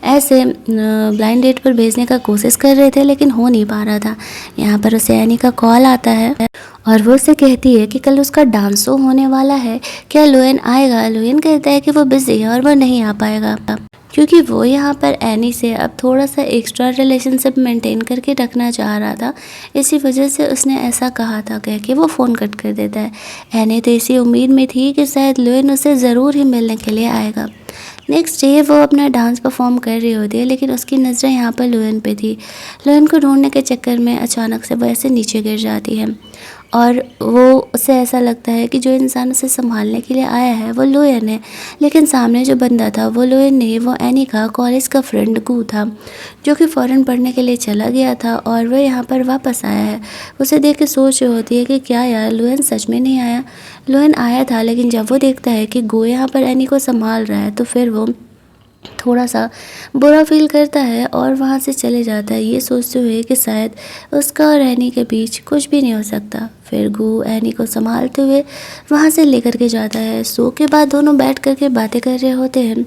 ऐसे ब्लाइंड डेट पर भेजने का कोशिश कर रहे थे लेकिन हो नहीं पा रहा था। यहाँ पर उसे एनी का कॉल आता है और वो उसे कहती है कि कल उसका डांस शो होने वाला है, क्या लोयन आएगा। लोयन कहता है कि वो बिजी है और वो नहीं आ पाएगा क्योंकि वो यहाँ पर एनी से अब थोड़ा सा एक्स्ट्रा रिलेशनशिप मेंटेन करके रखना चाह रहा था। इसी वजह से उसने ऐसा कहा था कह के वो फ़ोन कट कर देता है। एनी तो इसी उम्मीद में थी कि शायद लोयन उसे ज़रूर ही मिलने के लिए आएगा। नेक्स्ट डे वो अपना डांस परफॉर्म कर रही होती है लेकिन उसकी नज़रें यहाँ पर लोयन पे थी। लोयन को ढूंढने के चक्कर में अचानक से वो ऐसे नीचे गिर जाती है और वो उसे ऐसा लगता है कि जो इंसान उसे संभालने के लिए आया है वो लोयन है, लेकिन सामने जो बंदा था वो लोयन नहीं, वो एनी का कॉलेज का फ्रेंड गू था जो कि फ़ॉरेन पढ़ने के लिए चला गया था और वो यहाँ पर वापस आया है। उसे देख के सोच रही होती है कि क्या यार लोयन सच में नहीं आया। लोयन आया था लेकिन जब वो देखता है कि गो यहाँ पर एनी को संभाल रहा है तो फिर वो थोड़ा सा बुरा फील करता है और वहाँ से चले जाता है ये सोचते हुए कि शायद उसका और एनी के बीच कुछ भी नहीं हो सकता। फिर गू एनी को संभालते हुए वहाँ से लेकर के जाता है। शो के बाद दोनों बैठ करके बातें कर रहे होते हैं।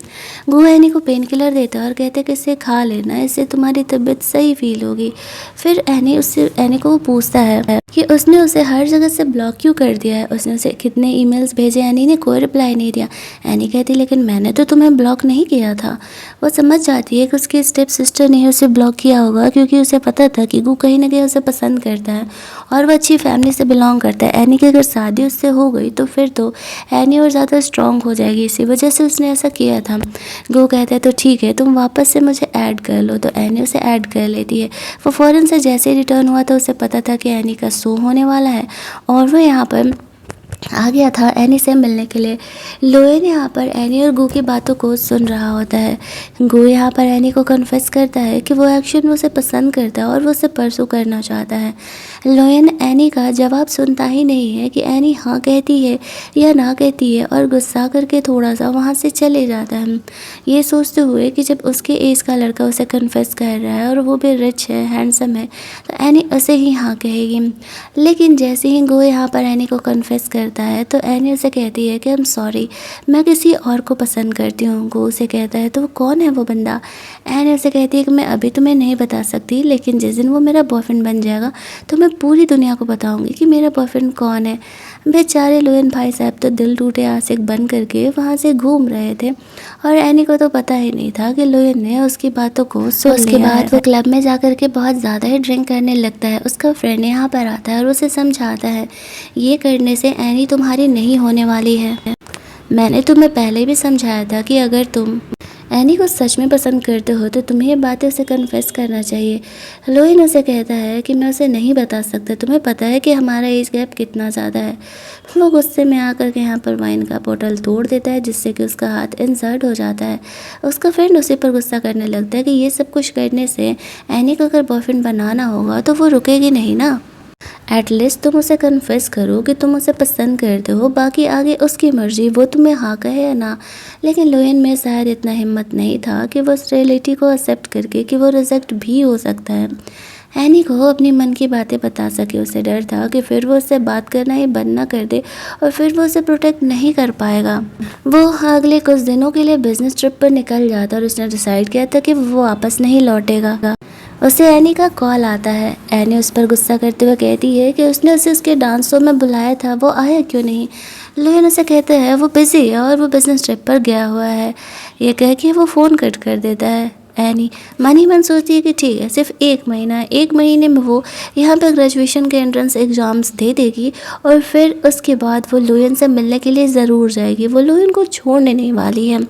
गू एनी को पेन किलर देता है और कहते हैं कि इसे खा लेना, इससे तुम्हारी तबीयत सही फील होगी। फिर एनी को पूछता है कि उसने उसे हर जगह से ब्लॉक क्यों कर दिया है, उसने उसे कितने ईमेल्स भेजे, एनी ने कोई रिप्लाई नहीं दिया। एनी कहती लेकिन मैंने तो तुम्हें ब्लॉक नहीं किया था। वो समझ जाती है कि उसकी स्टेप सिस्टर ने उसे ब्लॉक किया होगा क्योंकि उसे पता था कि गू कहीं ना कहीं उसे पसंद करता है और वो अच्छी फैमिली से बिलोंग करता है। एनी की अगर शादी उससे हो गई तो फिर तो एनी और ज़्यादा स्ट्रॉन्ग हो जाएगी, इसी वजह से उसने ऐसा किया था। गो कहता है तो ठीक है तुम वापस से मुझे ऐड कर लो, तो एनी उसे ऐड कर लेती है। वो फ़ौरन से जैसे ही रिटर्न हुआ तो उसे पता था कि एनी का शो होने वाला है और वो यहाँ पर आ गया था एनी से मिलने के लिए। लोयन यहाँ पर एनी और गू की बातों को सुन रहा होता है। गू यहाँ पर एनी को कन्फेस करता है कि वो एक्शन उसे पसंद करता है और वो उसे परसू करना चाहता है। लोयन एनी का जवाब सुनता ही नहीं है कि एनी हाँ कहती है या ना कहती है और गुस्सा करके थोड़ा सा वहाँ से चले जाता है, ये सोचते हुए कि जब उसके एज का लड़का उसे कन्फेस कर रहा है और वो भी रिच है, हैंडसम है, तो एनी उसे ही हाँ कहेगी। लेकिन जैसे ही गो यहाँ पर एनी को कन्फेस करता है तो एनी उसे कहती है कि आई एम सॉरी, मैं किसी और को पसंद करती हूँ। गो उसे कहता है तो वो कौन है वो बंदा। एनी उसे कहती है कि मैं अभी तुम्हें नहीं बता सकती, लेकिन जिस दिन वो मेरा बॉयफ्रेंड बन जाएगा तो मैं पूरी दुनिया को बताऊंगी कि मेरा बॉयफ्रेंड कौन है। बेचारे लोयन भाई साहब तो दिल टूटे आशिक बन करके वहाँ से घूम रहे थे और एनी को तो पता ही नहीं था कि लोयन ने उसकी बातों को सुन लिया। उसके बाद वो क्लब में जाकर के बहुत ज़्यादा ही ड्रिंक करने लगता है। उसका फ्रेंड यहाँ पर आता है और उसे समझाता है ये करने से एनी तुम्हारी नहीं होने वाली है। मैंने तुम्हें पहले भी समझाया था कि अगर तुम एनी को सच में पसंद करते हो तो तुम्हें ये बातें उसे कन्फेस करना चाहिए। लोयन उसे कहता है कि मैं उसे नहीं बता सकता, तुम्हें पता है कि हमारा एज गैप कितना ज़्यादा है। वो गुस्से में आकर के यहाँ पर वाइन का बोतल तोड़ देता है जिससे कि उसका हाथ इंजर्ड हो जाता है। उसका फ्रेंड उसी पर गुस्सा करने लगता है कि ये सब कुछ करने से एनी को अगर बॉयफ्रेंड बनाना होगा तो वो रुकेगी नहीं ना। एटलीस्ट तुम उसे कन्फेस करो कि तुम उसे पसंद करते हो, बाकी आगे उसकी मर्जी, वो तुम्हें हाँ कहे या ना। लेकिन लोयन में शायद इतना हिम्मत नहीं था कि वो उस रियलिटी को एक्सेप्ट करके कि वो रिजेक्ट भी हो सकता है। एनी को अपनी मन की बातें बता सके। उसे डर था कि फिर वो उससे बात करना ही बंद ना कर दे और फिर वो उसे प्रोटेक्ट नहीं कर पाएगा। वो अगले कुछ दिनों के लिए बिजनेस ट्रिप पर निकल जाता और उसने डिसाइड किया था कि वो वापस नहीं लौटेगा। उसे एनी का कॉल आता है। एनी उस पर गुस्सा करते हुए कहती है कि उसने उसे उसके डांस शो में बुलाया था, वो आया क्यों नहीं। लोयन उसे कहते हैं वो बिजी है और वो बिजनेस ट्रिप पर गया हुआ है। ये कह के वो फ़ोन कट कर देता है। एनी मन ही मन सोचती है कि ठीक है, सिर्फ 1 महीना है, 1 महीने में वो यहाँ पर ग्रेजुएशन के एंट्रेंस एग्ज़ाम्स दे देगी और फिर उसके बाद वो लोयन से मिलने के लिए ज़रूर जाएगी। वो लोयन को छोड़ने नहीं वाली है।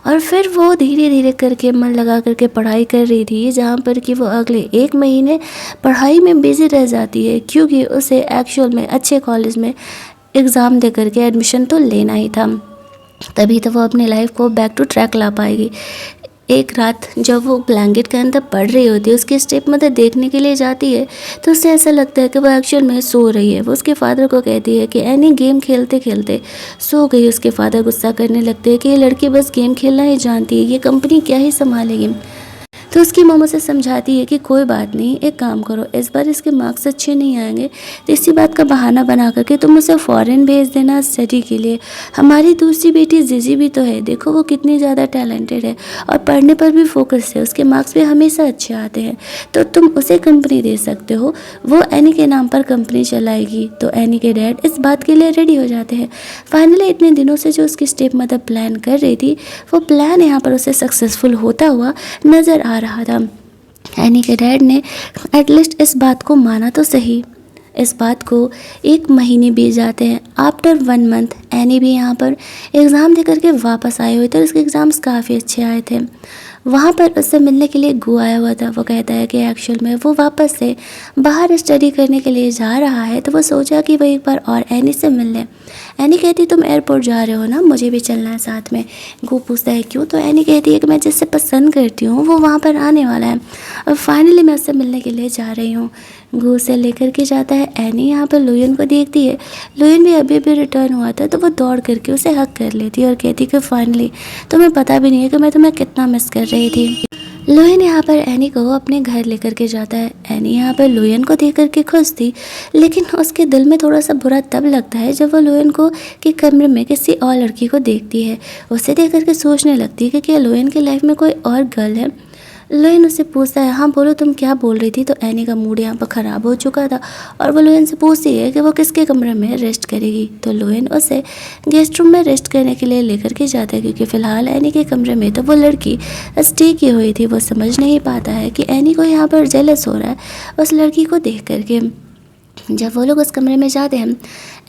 और फिर वो धीरे धीरे करके मन लगा करके पढ़ाई कर रही थी, जहाँ पर कि वो अगले 1 महीने पढ़ाई में बिजी रह जाती है, क्योंकि उसे एक्चुअल में अच्छे कॉलेज में एग्ज़ाम दे करके एडमिशन तो लेना ही था। तभी तो वो अपनी लाइफ को बैक टू ट्रैक ला पाएगी। एक रात जब वो ब्लैंकेट के अंदर पड़ रही होती है, उसकी स्टेप मदर देखने के लिए जाती है, तो उसे ऐसा लगता है कि वो एक्चुअल में सो रही है। वो उसके फादर को कहती है कि एनी गेम खेलते खेलते सो गई। उसके फादर गुस्सा करने लगते हैं कि ये लड़की बस गेम खेलना ही जानती है, ये कंपनी क्या ही संभालेगी। तो उसकी मम्मा से समझाती है कि कोई बात नहीं, एक काम करो, इस बार इसके मार्क्स अच्छे नहीं आएंगे तो इसी बात का बहाना बना करके तुम उसे फ़ॉरेन भेज देना स्टडी के लिए। हमारी दूसरी बेटी जिजी भी तो है, देखो वो कितनी ज़्यादा टैलेंटेड है और पढ़ने पर भी फोकस है, उसके मार्क्स भी हमेशा अच्छे आते हैं, तो तुम उसे कंपनी दे सकते हो, वो एनी के नाम पर कंपनी चलाएगी। तो एनी के डैड इस बात के लिए रेडी हो जाते हैं। फाइनली इतने दिनों से जो उसकी स्टेप मदर प्लान कर रही थी, वो प्लान यहाँ पर उसे सक्सेसफुल होता हुआ नज़र आ रहा था। एनी के डैड ने एटलीस्ट इस बात को माना तो सही। इस बात को 1 महीने बीत जाते हैं। आफ्टर 1 मंथ एनी भी यहाँ पर एग्ज़ाम दे करके वापस आए हुए थे और उसके एग्ज़ाम्स काफ़ी अच्छे आए थे। वहाँ पर उससे मिलने के लिए गु आया हुआ था। वो कहता है कि एक्चुअल में वो वापस से बाहर स्टडी करने के लिए जा रहा है, तो वो सोचा कि वो एक बार और एनी से मिल ले। एनी कहती तुम एयरपोर्ट जा रहे हो ना, मुझे भी चलना है साथ में। गु पूछता है क्यों, तो एनी कहती है कि मैं जिससे पसंद करती हूँ वो वहाँ पर आने वाला है और फाइनली मैं उससे मिलने के लिए जा रही हूँ। गु उसे लेकर के जाता है। एनी यहाँ पर लोयन को देखती है। लोयन भी अभी अभी रिटर्न हुआ था, तो वो दौड़ करके उसे हक कर लेती है और कहती कि फाइनली तुम्हें पता भी नहीं है कि मैं तुम्हें कितना मिस कर रही थी। लोयन यहाँ पर एनी को अपने घर लेकर के जाता है। एनी यहाँ पर लोयन को देख करके खुश थी, लेकिन उसके दिल में थोड़ा सा बुरा तब लगता है जब वो लोयन को के कमरे में किसी और लड़की को देखती है। उसे देख करके सोचने लगती है कि क्या लोयन की लाइफ में कोई और गर्ल है। लोयन उससे पूछता है हाँ बोलो तुम क्या बोल रही थी। तो एनी का मूड यहाँ पर ख़राब हो चुका था और वो लोयन से पूछती है कि वो किसके कमरे में रेस्ट करेगी। तो लोयन उसे गेस्ट रूम में रेस्ट करने के लिए लेकर के जाता है, क्योंकि फ़िलहाल एनी के कमरे में तो वो लड़की स्टे की हुई थी। वो समझ नहीं पाता है कि एनी को यहाँ पर जेलस हो रहा है उस लड़की को देख करके। जब वो लोग उस कमरे में जाते हैं,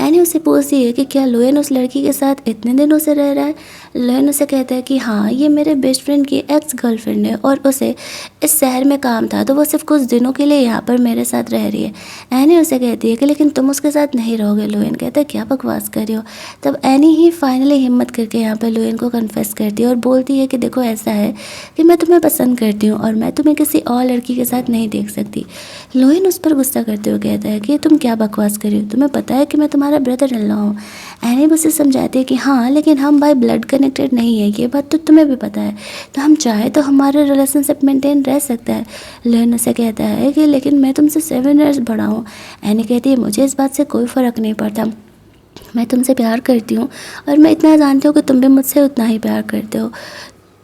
एनी उसे पूछती है कि क्या लोयन उस लड़की के साथ इतने दिनों से रह रहा है। लोयन उसे कहता है कि हाँ, ये मेरे बेस्ट फ्रेंड की एक्स गर्लफ्रेंड है और उसे इस शहर में काम था, तो वो सिर्फ कुछ दिनों के लिए यहाँ पर मेरे साथ रह रही है। एनी उसे कहती है कि लेकिन तुम उसके साथ नहीं रहोगे। लोयन कहता है क्या बकवास कर रही हो। तब एनी ही फाइनली हिम्मत करके यहाँ पर लोयन को कन्फेस करती है और बोलती है कि देखो ऐसा है कि मैं तुम्हें पसंद करती हूँ और मैं तुम्हें किसी और लड़की के साथ नहीं देख सकती। लोयन उस पर गुस्सा करते हुए कहता है कि तुम क्या बकवास कर रही हो, तुम्हें पता है कि मैं तुम्हारा ब्रदर इन लॉ हूँ। एनी उसे समझाती है कि हाँ, लेकिन हम बाय ब्लड कनेक्टेड नहीं है, ये बात तो तुम्हें भी पता है, तो हम चाहे तो हमारा रिलेशनशिप मेंटेन रह सकता है। लोयन उसे कहता है कि लेकिन मैं तुमसे 7 ईयर्स बड़ा हूँ। एनी कहती है मुझे इस बात से कोई फ़र्क नहीं पड़ता, मैं तुमसे प्यार करती हूँ और मैं इतना जानती हूँ कि तुम भी मुझसे उतना ही प्यार करते हो।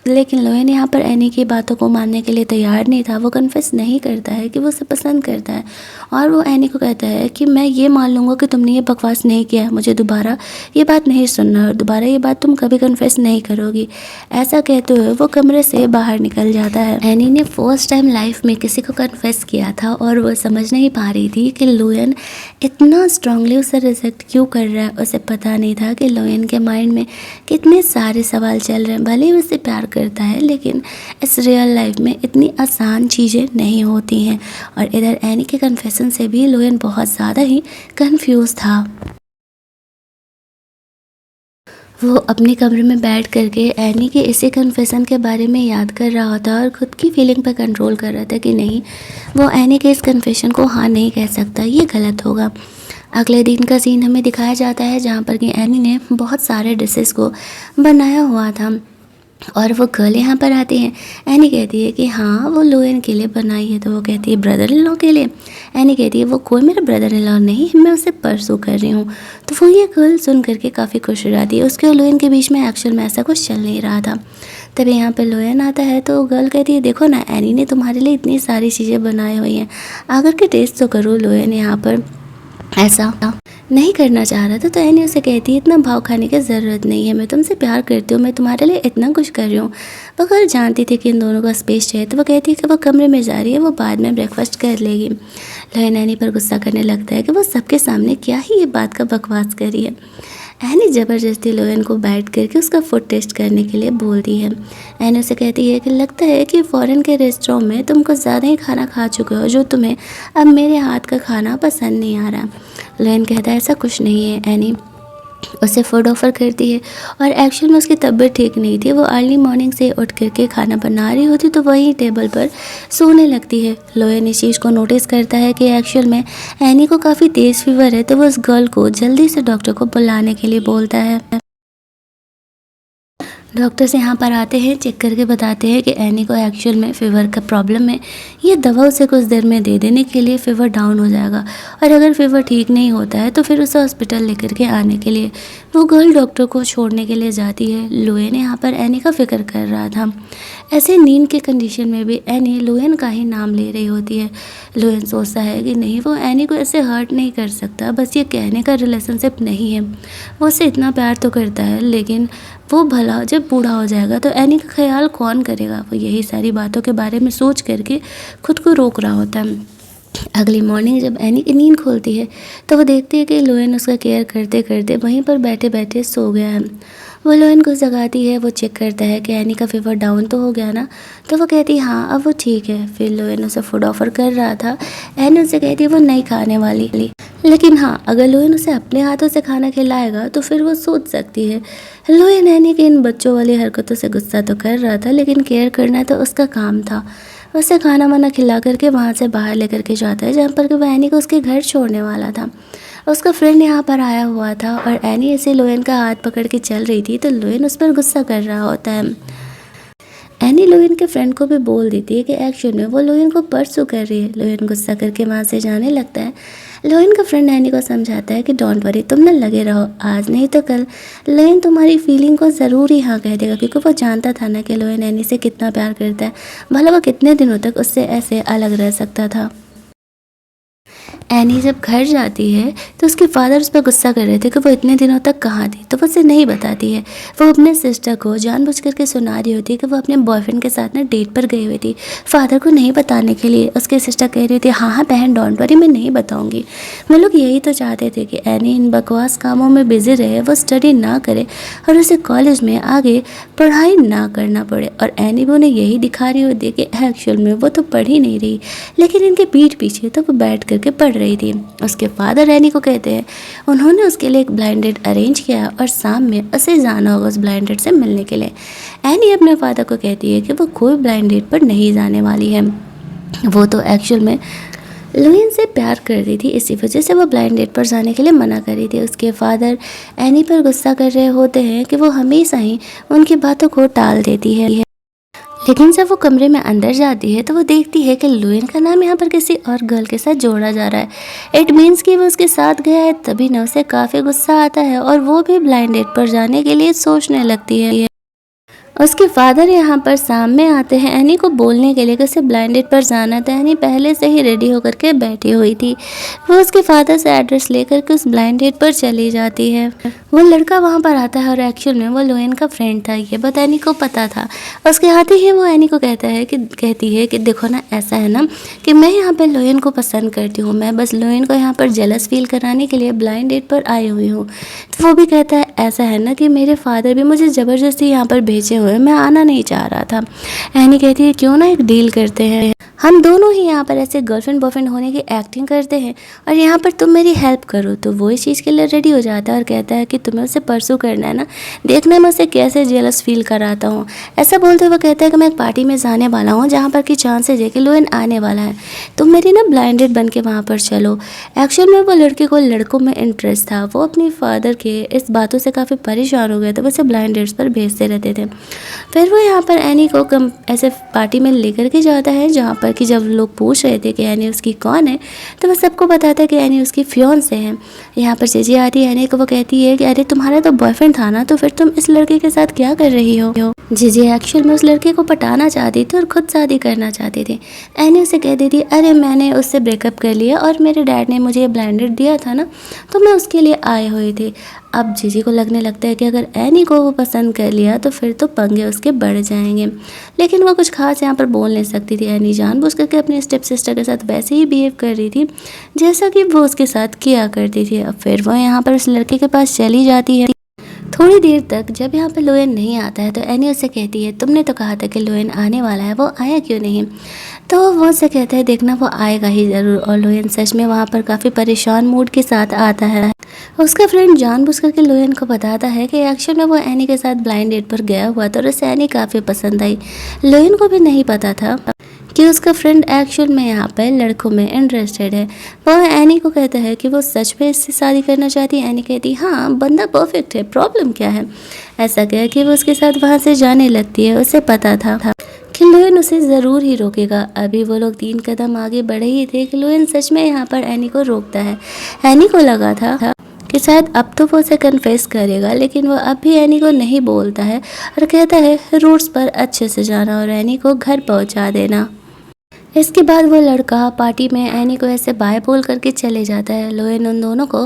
लेकिन लोयन यहाँ पर एनी की बातों को मानने के लिए तैयार नहीं था। वो कन्फेस नहीं करता है कि वो उसे पसंद करता है और वो एनी को कहता है कि मैं ये मान लूँगा कि तुमने ये बकवास नहीं किया है, मुझे दोबारा ये बात नहीं सुनना और दोबारा ये बात तुम कभी कन्फेस नहीं करोगी। ऐसा कहते हुए वो कमरे से बाहर निकल जाता है। एनी ने फर्स्ट टाइम लाइफ में किसी को कन्फेस किया था और वो समझ नहीं पा रही थी कि लोयन इतना स्ट्रांगली उसे रिजेक्ट क्यों कर रहा है। उसे पता नहीं था कि लोयन के माइंड में कितने सारे सवाल चल रहे हैं। भले ही उससे प्यार करता है, लेकिन इस रियल लाइफ में इतनी आसान चीज़ें नहीं होती हैं। और इधर एनी के कन्फेशन से भी लोयन बहुत ज़्यादा ही कंफ्यूज था। वो अपने कमरे में बैठ करके एनी के इसी कन्फेशन के बारे में याद कर रहा होता और ख़ुद की फीलिंग पर कंट्रोल कर रहा था कि नहीं, वो एनी के इस कन्फेशन को हाँ नहीं कह सकता, ये गलत होगा। अगले दिन का सीन हमें दिखाया जाता है जहाँ पर कि एनी ने बहुत सारे डिशेस को बनाया हुआ था। और वो गर्ल यहाँ पर आती है। एनी कहती है कि हाँ वो लोयन के लिए बनाई है, तो वो कहती है ब्रदर इन लॉ के लिए। एनी कहती है वो कोई मेरा ब्रदर इन लॉ नहीं, मैं उसे परसू कर रही हूँ। तो वो ये गर्ल सुन करके काफ़ी खुश हो जाती है। उसके और लोयन के बीच में एक्चुअल में ऐसा कुछ चल नहीं रहा था। तभी यहाँ पर लोयन आता है तो गर्ल कहती है देखो ना एनी ने तुम्हारे लिए इतनी सारी चीज़ें बनाई हुई हैं, आकर के टेस्ट तो करो। लोयन यहाँ पर ऐसा नहीं करना चाह रहा था, तो एनी उसे कहती है इतना भाव खाने की ज़रूरत नहीं है, मैं तुमसे प्यार करती हूँ, मैं तुम्हारे लिए इतना कुछ कर रही हूँ। वो गर्ल जानती थी कि इन दोनों का स्पेस चाहिए, तो वो कहती है कि वो कमरे में जा रही है, वो बाद में ब्रेकफास्ट कर लेगी। लोयन एनी पर गुस्सा करने लगता है कि वो सबके सामने क्या ही ये बात का बकवास करी है। एनी ज़बरदस्ती लोयन को बैठ करके उसका फूड टेस्ट करने के लिए बोलती है। एनी उसे कहती है कि लगता है कि फ़ॉरेन के रेस्टोरेंट में तुम कुछ ज़्यादा ही खाना खा चुके हो, जो तुम्हें अब मेरे हाथ का खाना पसंद नहीं आ रहा। लोयन कहता है ऐसा कुछ नहीं है। एनी उसे फूड ऑफ़र करती है और एक्चुअल में उसकी तबीयत ठीक नहीं थी, वो अर्ली मॉर्निंग से उठ करके खाना बना रही होती तो वहीं टेबल पर सोने लगती है। लोयन इस चीज़ को नोटिस करता है कि एक्चुअल में एनी को काफ़ी तेज़ फीवर है, तो वो उस गर्ल को जल्दी से डॉक्टर को बुलाने के लिए बोलता है। डॉक्टर्स यहाँ पर आते हैं, चेक करके बताते हैं कि एनी को एक्चुअल में फ़ीवर का प्रॉब्लम है, ये दवा उसे कुछ देर में दे देने के लिए फ़ीवर डाउन हो जाएगा, और अगर फ़ीवर ठीक नहीं होता है तो फिर उसे हॉस्पिटल लेकर के आने के लिए वो गर्ल डॉक्टर को छोड़ने के लिए जाती है। लोयन यहाँ पर एनी का फिक्र कर रहा था। ऐसे नींद की कंडीशन में भी एनी लोयन का ही नाम ले रही होती है। लोयन सोचता है कि नहीं, वो एनी को ऐसे हर्ट नहीं कर सकता, बस ये कहने का रिलेशनशिप नहीं है, वो उससे इतना प्यार तो करता है, लेकिन वो भला जब बूढ़ा हो जाएगा तो एनी का ख्याल कौन करेगा। वो यही सारी बातों के बारे में सोच करके खुद को रोक रहा होता है। अगली मॉर्निंग जब एनी की नींद खुलती है तो वो देखती है कि लोयन उसका केयर करते करते वहीं पर बैठे बैठे सो गया है। वो लोयन को जगाती है, वो चेक करता है कि एनी का फीवर डाउन तो हो गया ना, तो वो कहती है हाँ अब वो ठीक है। फिर लोयन उसे फूड ऑफ़र कर रहा था, एनी उसे कहती है वो नहीं खाने वाली, लेकिन हाँ अगर लोयन उसे अपने हाथों से खाना खिलाएगा तो फिर वो सोच सकती है। लोयन एनी की इन बच्चों वाली हरकतों से गुस्सा तो कर रहा था, लेकिन केयर करना तो उसका काम था। उसे खाना वाना खिला करके वहाँ से बाहर लेकर के जाता है, जहाँ पर कि वो एनी को उसके घर छोड़ने वाला था। उसका फ्रेंड यहाँ पर आया हुआ था और एनी ऐसे लोयन का हाथ पकड़ के चल रही थी, तो लोयन उस पर गुस्सा कर रहा होता है। एनी लोयन के फ्रेंड को भी बोल देती है कि एक्चुअल में वो लोयन को परसू कर रही है। लोयन गुस्सा करके वहाँ से जाने लगता है। लोयन का फ्रेंड एनी को समझाता है कि डोंट वरी, तुम ना लगे रहो, आज नहीं तो कल लोयन तुम्हारी फीलिंग को ज़रूर ही हाँ कह देगा, क्योंकि वो जानता था ना कि लोयन एनी से कितना प्यार करता है, भला वो कितने दिनों तक उससे ऐसे अलग रह सकता था। एनी जब घर जाती है तो उसके फादर उस पर गुस्सा कर रहे थे कि वो इतने दिनों तक कहाँ थी, तो वो उसे नहीं बताती है। वो अपने सिस्टर को जानबूझ करके सुना रही होती है कि वो अपने बॉयफ्रेंड के साथ ना डेट पर गई हुई थी, फादर को नहीं बताने के लिए। उसकी सिस्टर कह रही थी हाँ हाँ बहन डोंट वरी, मैं नहीं बताऊँगी। वो लोग यही तो चाहते थे कि एनी इन बकवास कामों में बिजी रहे, वो स्टडी ना करे और उसे कॉलेज में आगे पढ़ाई ना करना पड़े। और एनी भी उन्हें यही दिखा रही होती है कि एक्चुअल में वो तो पढ़ ही नहीं रही, लेकिन इनके पीठ पीछे तो वो बैठ करके पढ़ रही थी। उसके फादर एनी को कहते हैं उन्होंने उसके लिए एक ब्लाइंड डेट अरेंज किया और शाम में उसे जाना होगा उस ब्लाइंड डेट से मिलने के लिए। एनी अपने फादर को कहती है कि वो कोई ब्लाइंड डेट पर नहीं जाने वाली है, वो तो एक्चुअल में लोयन से प्यार करती थी, इसी वजह से वो ब्लाइंड डेट पर जाने के लिए मना कर रही थी। उसके फादर एनी पर गुस्सा कर रहे होते हैं कि वो हमेशा ही उनकी बातों को टाल देती है। लेकिन जब वो कमरे में अंदर जाती है तो वो देखती है कि लोयन का नाम यहाँ पर किसी और गर्ल के साथ जोड़ा जा रहा है। इट मीन्स कि वो उसके साथ गया है, तभी ना उसे काफ़ी गुस्सा आता है और वो भी ब्लाइंड डेट पर जाने के लिए सोचने लगती है। उसके फादर यहाँ पर सामने आते हैं एनी को बोलने के लिए कि उसे ब्लाइंड डेट पर जाना था। एनी पहले से ही रेडी होकर के बैठी हुई थी। वो उसके फादर से एड्रेस लेकर के उस ब्लाइंड डेट पर चली जाती है। वो लड़का वहाँ पर आता है और एक्चुअल में वो लोयन का फ्रेंड था, ये बात एनी को पता था। उसके आते ही वो एनी को कहती है कि देखो ना ऐसा है ना कि मैं यहाँ पर लोयन को पसंद करती हूँ, मैं बस लोयन को यहाँ पर जेलस फील कराने के लिए ब्लाइंड डेट पर आई हुई हूँ। तो वो भी कहता है ऐसा है ना कि मेरे फादर भी मुझे ज़बरदस्ती यहाँ पर भेजे हुए, मैं आना नहीं चाह रहा था। एनी कहती है क्यों ना एक डील करते हैं, हम दोनों ही यहाँ पर ऐसे गर्लफ्रेंड बॉयफ्रेंड होने की एक्टिंग करते हैं और यहाँ पर तुम मेरी हेल्प करो। तो वो इस चीज़ के लिए रेडी हो जाता है और कहता है कि तुम्हें उसे परसू करना है ना, देखना मैं उसे कैसे जेलस फील कराता हूँ। ऐसा बोलते हुए वो कहता है कि मैं एक पार्टी में जाने वाला हूँ जहाँ पर कि चांसेस है कि लोयन आने वाला है, तुम मेरी ना ब्लाइंडेड बन के वहाँ पर चलो। एक्चुअल में वो लड़के को लड़कों में इंटरेस्ट था, वो अपनी फादर के इस बातों से काफ़ी परेशान हो गए थे, वो उसे ब्लाइंड डेट्स पर भेजते रहते थे। फिर वो यहाँ पर एनी को ऐसे पार्टी में लेकर के जाता है जहाँ पर कि जब लोग पूछ रहे थे कि एनी उसकी कौन है, तो वो सबको बताता है कि एनी उसकी फियोंसे है। यहाँ पर चीज़ी आती है एनी को, वो कहती है कि अरे तुम्हारा तो बॉयफ्रेंड था ना, तो फिर तुम इस लड़के के साथ क्या कर रही हो। जीजी एक्चुअल में उस लड़के को पटाना चाहती थी और खुद शादी करना चाहती थी। एनी उसे कह देती अरे मैंने उससे ब्रेकअप कर लिया और मेरे डैड ने मुझे ये ब्लेंडेड दिया था ना, तो मैं उसके लिए आए हुई थी। अब जीजी को लगने लगता है कि अगर एनी को वो पसंद कर लिया तो फिर तो पंगे उसके बढ़ जाएंगे, लेकिन वो कुछ खास यहाँ पर बोल नहीं सकती थी। एनी जानबूझ करके अपनी स्टेप सिस्टर के साथ वैसे ही बिहेव कर रही थी जैसा कि वो उसके साथ किया करती थी। अब फिर वो यहाँ पर उस लड़के के पास चली जाती है। थोड़ी देर तक जब यहाँ पे लोयन नहीं आता है तो एनी उससे कहती है तुमने तो कहा था कि लोयन आने वाला है, वो आया क्यों नहीं। तो वो उससे कहता है देखना वो आएगा ही ज़रूर। और लोयन सच में वहाँ पर काफ़ी परेशान मूड के साथ आता है। उसका फ्रेंड जानबूझ करके लोयन को बताता है कि एक्चुअल में वो एनी के साथ ब्लाइंड डेट पर गया हुआ था और उसे एनी काफ़ी पसंद आई। लोयन को भी नहीं पता था कि उसका फ्रेंड एक्चुअल में यहाँ पर लड़कों में इंटरेस्टेड है। वो एनी को कहता है कि वो सच में इससे शादी करना चाहती है। एनी कहती हाँ बंदा परफेक्ट है, प्रॉब्लम क्या है। ऐसा कह कि वो उसके साथ वहाँ से जाने लगती है। उसे पता था कि लोयन उसे ज़रूर ही रोकेगा। अभी वो लोग 3 कदम आगे बढ़े ही थे कि लोयन सच में यहाँ पर एनी को रोकता है। एनी को लगा था कि शायद अब तो वो उसे कन्फेस करेगा, लेकिन वो अब भी एनी को नहीं बोलता है और कहता है रूट्स पर अच्छे से जाना और एनी को घर पहुँचा देना। इसके बाद वो लड़का पार्टी में एनी को ऐसे बाय बोल करके चले जाता है। लोयन उन दोनों को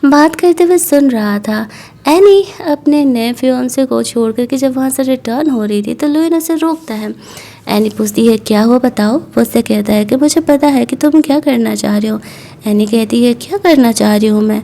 बात करते हुए सुन रहा था। एनी अपने नए फियोंसे को छोड़ करके जब वहाँ से रिटर्न हो रही थी तो लोयन उसे रोकता है। एनी पूछती है क्या हुआ बताओ। वो उससे कहता है कि मुझे पता है कि तुम क्या करना चाह रहे हो। एनी कहती है क्या करना चाह रही हूँ मैं,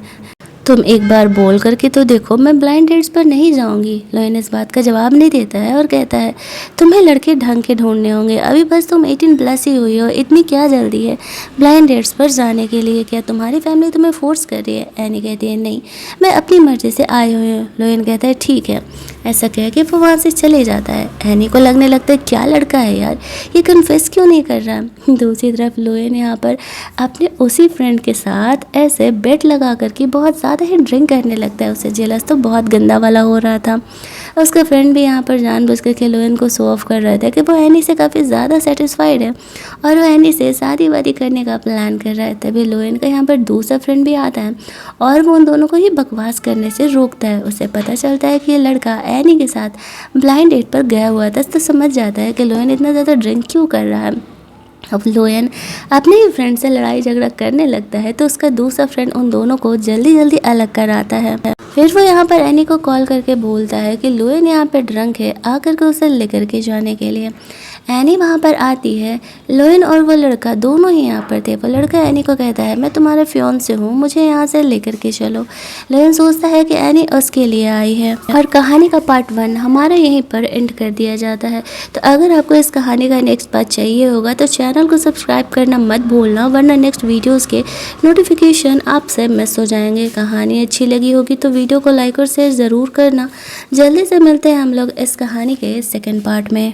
तुम एक बार बोल करके तो देखो, मैं ब्लाइंड डेट्स पर नहीं जाऊंगी। लोयन इस बात का जवाब नहीं देता है और कहता है तुम्हें लड़के ढंग के ढूंढने होंगे, अभी बस तुम 18 प्लस ही हुई हो, इतनी क्या जल्दी है ब्लाइंड डेट्स पर जाने के लिए, क्या तुम्हारी फैमिली तुम्हें फोर्स कर रही है। एनी कहती है नहीं, मैं अपनी मर्जी से आई हुई हूँ। लोयन कहता है ठीक है। ऐसा कह के वो वहाँ से चले जाता है। एनी को लगने लगता है क्या लड़का है यार, ये कन्फेस क्यों नहीं कर रहा। दूसरी तरफ लोयन यहाँ पर अपने उसी फ्रेंड के साथ ऐसे बेट लगा करके बहुत ज़्यादा ही ड्रिंक करने लगता है। उसे जेलस तो बहुत गंदा वाला हो रहा था। उसका फ्रेंड भी यहाँ पर जानबूझ करके लोयन को शो ऑफ कर रहा था कि वो एनी से काफ़ी ज़्यादा सेटिस्फाइड है और वो एनी से शादी वादी करने का प्लान कर रहा है। तभी लोयन का यहाँ पर दूसरा फ्रेंड भी आता है और वो उन दोनों को ही बकवास करने से रोकता है। उसे पता चलता है कि ये लड़का एनी के साथ ब्लाइंड डेट पर गया हुआ था, तो समझ जाता है कि लोयन इतना ज़्यादा ड्रिंक क्यों कर रहा है। अब लोयन अपने ही फ्रेंड से लड़ाई झगड़ा करने लगता है तो उसका दूसरा फ्रेंड उन दोनों को जल्दी जल्दी अलग कराता है। फिर वो यहाँ पर एनी को कॉल करके बोलता है कि लोयन यहाँ पे ड्रंक है, आकर के उसे लेकर के जाने के लिए। एनी वहाँ पर आती है। लोयन और वो लड़का दोनों ही यहाँ पर थे। वो लड़का एनी को कहता है मैं तुम्हारे फियोंसे हूँ, मुझे यहाँ से लेकर के चलो। लोयन सोचता है कि एनी उसके लिए आई है और कहानी का पार्ट 1 हमारा यहीं पर एंड कर दिया जाता है। तो अगर आपको इस कहानी का नेक्स्ट पार्ट चाहिए होगा तो चैनल को सब्सक्राइब करना मत भूलना, वरना नेक्स्ट वीडियोज़ के नोटिफिकेशन आपसे मिस हो जाएंगे। कहानी अच्छी लगी होगी तो वीडियो को लाइक और शेयर ज़रूर करना। जल्दी से मिलते हैं हम लोग इस कहानी के सेकेंड पार्ट में।